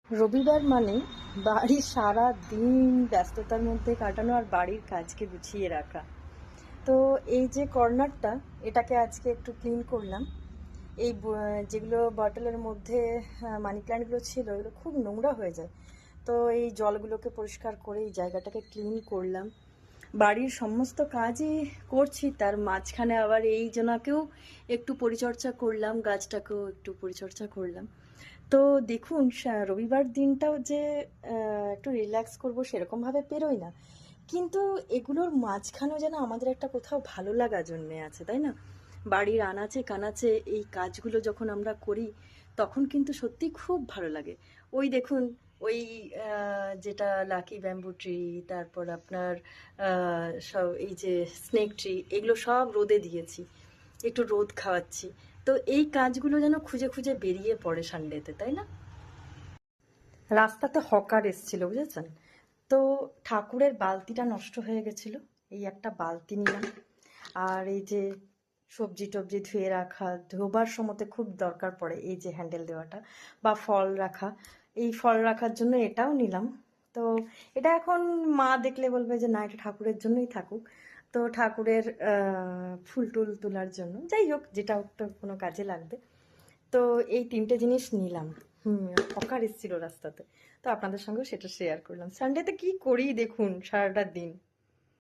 রবিবার মানে বাড়ির সারা দিন ব্যস্ততার মধ্যে কাটানো আর বাড়ির কাজকে গুছিয়ে রাখা। তো এই যে কর্নারটা, এটাকে আজকে একটু ক্লিন করলাম। এই যেগুলো বটলের মধ্যে মানি প্ল্যান্টগুলো ছিল, এগুলো খুব নোংরা হয়ে যায়। তো এই জলগুলোকে পরিষ্কার করে এই জায়গাটাকে ক্লিন করলাম। বাড়ির সমস্ত কাজই করছি, তার মাঝখানে আবার এই জনাকেও একটু পরিচর্যা করলাম, গাছটাকেও একটু পরিচর্যা করলাম। তো দেখুন, রবিবার দিনটাও যে একটু রিল্যাক্স করবো সেরকমভাবে পেরোই না, কিন্তু এগুলোর মাঝখানেও যেন আমাদের একটা কোথাও ভালো লাগা জন্মে আছে, তাই না? বাড়ির আনাচে কানাচে এই কাজগুলো যখন আমরা করি, তখন কিন্তু সত্যি খুব ভালো লাগে। ওই দেখুন, ওই যেটা লাকি ব্যাম্বু ট্রি, তারপর আপনার সব এই যে স্নেক ট্রি, এগুলো সব রোদে দিয়েছি, একটু রোদ খাওয়াচ্ছি। তো এই কাজগুলো যেন খুঁজে খুঁজে বেরিয়ে পড়ে সানডেতে, তাই না? রাস্তাতে হকার এসছিল, বুঝেছেন? তো ঠাকুরের বালতিটা নষ্ট হয়ে গেছিল, এই একটা বালতি নিলাম। আর এই যে সবজি টবজি ধুয়ে রাখা, ধোবার সময়তে খুব দরকার পড়ে এই যে হ্যান্ডেল দেওয়াটা, বা ফল রাখা, এই ফল রাখার জন্য এটাও নিলাম। তো এটা এখন মা দেখলে বলবে যে না, এটা ঠাকুরের জন্যই থাকুক। তো ঠাকুরের ফুল টুল তোলার জন্য, যাই হোক, যেটা হোক, তো কোনো কাজে লাগবে। তো এই তিনটে জিনিস নিলাম। হকার এসেছিল রাস্তাতে, তো আপনাদের সঙ্গেও সেটা শেয়ার করলাম। সানডেতে কি করি দেখুন, সারাটা দিন।